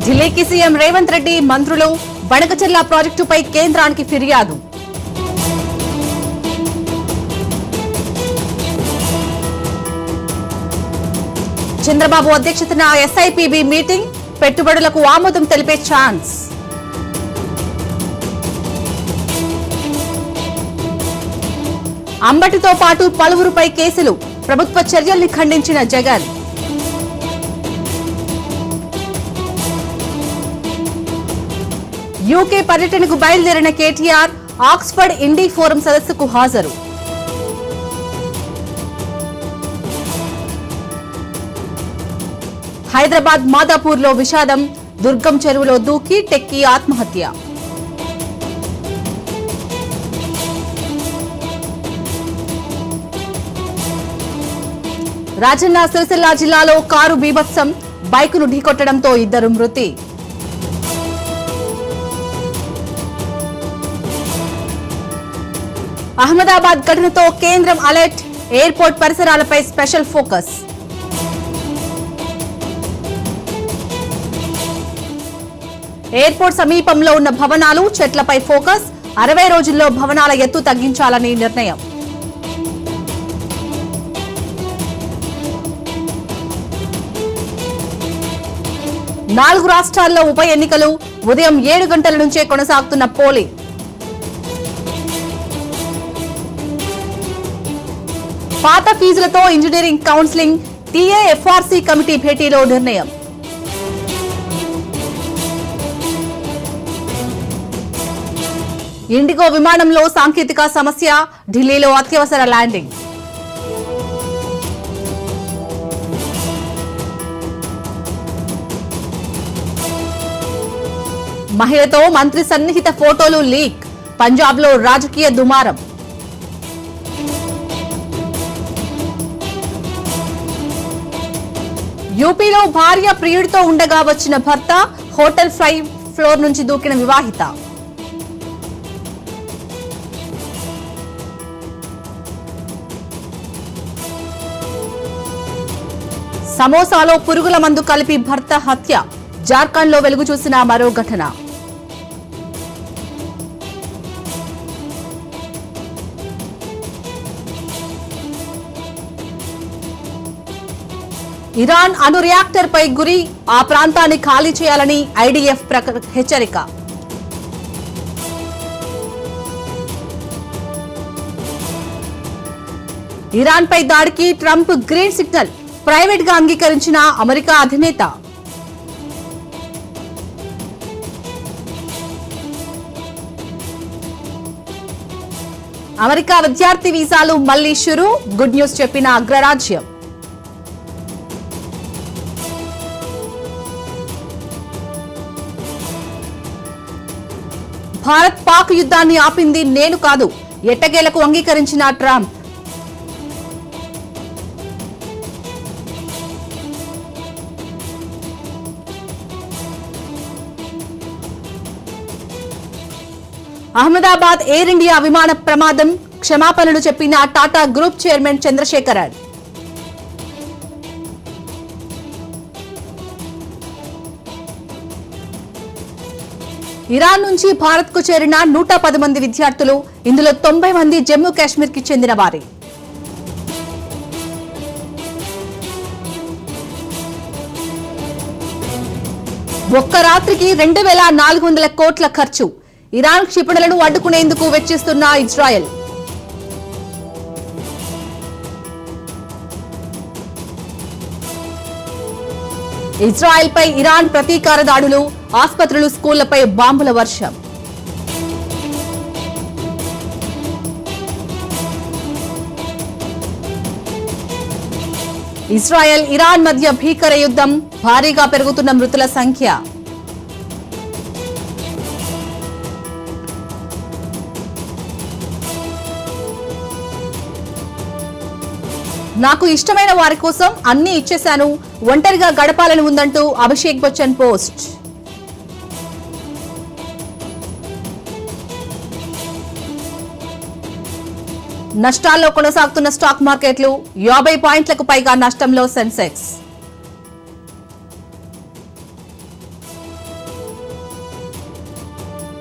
ఢిల్లీకి సీఎం రేవంత్ రెడ్డి మంత్రులు బణకచెర్ల ప్రాజెక్టుపై కేంద్రానికి ఫిర్యాదు. చంద్రబాబు అధ్యక్షతన ఎస్ఐపిబి మీటింగ్, పెట్టుబడులకు ఆమోదం తెలిపే ఛాన్స్. అంబటితో పాటు పలువురుపై కేసులు, ప్రభుత్వ చర్యల్ని ఖండించిన జగన్. యూకే పర్యటనకు బయలుదేరిన కేటీఆర్ ఆక్స్ఫర్డ్ ఇండీ ఫోరం సదస్సుకు హాజరు. హైదరాబాద్ మాదాపూర్లో విషాదం, దుర్గం చెరువులో దూకి టెక్కి ఆత్మహత్య. రాజన్న సిరిసిల్ల జిల్లాలో కారు బీభత్సం, బైకును ఢీకొట్టడంతో 2 మృతి. అహ్మదాబాద్ ఘటనతో కేంద్రం అలర్ట్, ఎయిర్పోర్ట్ పరిసరాలపై స్పెషల్ ఫోకస్. ఎయిర్పోర్ట్ సమీపంలో ఉన్న భవనాలు, చెట్లపై ఫోకస్, 60 రోజుల్లో భవనాల ఎత్తు తగ్గించాలని నిర్ణయం. నాలుగు రాష్ట్రాల్లో ఉప ఎన్నికలు, ఉదయం 7 గంటల నుంచే కొనసాగుతున్న పోలింగ్. పాత ఫీజులతో ఇంజనీరింగ్ కౌన్సిలింగ్, టీఏఎఫ్ఆర్సీ కమిటీ భేటీలో నిర్ణయం. ఇండిగో విమానంలో సాంకేతిక సమస్య, ఢిల్లీలో అత్యవసర ల్యాండింగ్. మహిళతో మంత్రి సన్నిహిత ఫోటోలు లీక్, పంజాబ్లో రాజకీయ దుమారం. యూపీలో భార్య ప్రియుడితో ఉండగా వచ్చిన భర్త, హోటల్ 5 ఫ్లోర్ నుంచి దూకిన వివాహిత. సమోసాలో పురుగుల మందు కలిపి భర్త హత్య, జార్ఖండ్లో వెలుగు చూసిన మరో ఘటన. ఇరాన్ అణు రియాక్టర్ పై గురి, ఆ ప్రాంతాన్ని ఖాళీ చేయాలని ఐడిఎఫ్ హెచ్చరిక. ఇరాన్ పై దాడికి ట్రంప్ గ్రీన్ సిగ్నల్, ప్రైవేట్ గా అంగీకరించిన అమెరికా అధినేత. అమెరికా విద్యార్థి వీసాలు మళ్లీ షురు, గుడ్ న్యూస్ చెప్పిన అగ్రరాజ్యం. భారత్ పాక్ యుద్ధాన్ని ఆపింది నేను కాదు, ఎట్టకేలకు అంగీకరించిన ట్రంప్. అహ్మదాబాద్ ఎయిర్ ఇండియా విమాన ప్రమాదం, క్షమాపణలు చెప్పిన Tata group chairman Chandrasekaran. Iran నుంచి భారత్ కు చేరిన 110 మంది విద్యార్థులు, ఇందులో 90 మంది జమ్మూ కాశ్మీర్ కి చెందిన వారే. ఒక్క రాత్రికి 2400 కోట్ల ఖర్చు, ఇరాన్ క్షిపణులను అడ్డుకునేందుకు వెచ్చిస్తున్న ఇజ్రాయెల్. ఇజ్రాయెల్ పై ఇరాన్ ప్రతీకార దాడులు, ఆసుపత్రులు, స్కూళ్లపై బాంబుల వర్షం. ఇజ్రాయెల్ ఇరాన్ మధ్య భీకర యుద్ధం, భారీగా పెరుగుతున్న మృతుల సంఖ్య. నాకు ఇష్టమైన వారి కోసం అన్ని ఇచ్చేశాను, ఒంటరిగా గడపాలని ఉందంటూ అభిషేక్ బచ్చన్ పోస్ట్. నష్టాల్లో కొనసాగుతున్న స్టాక్ మార్కెట్లు, 50 పాయింట్లకు పైగా నష్టంలో సెన్సెక్స్.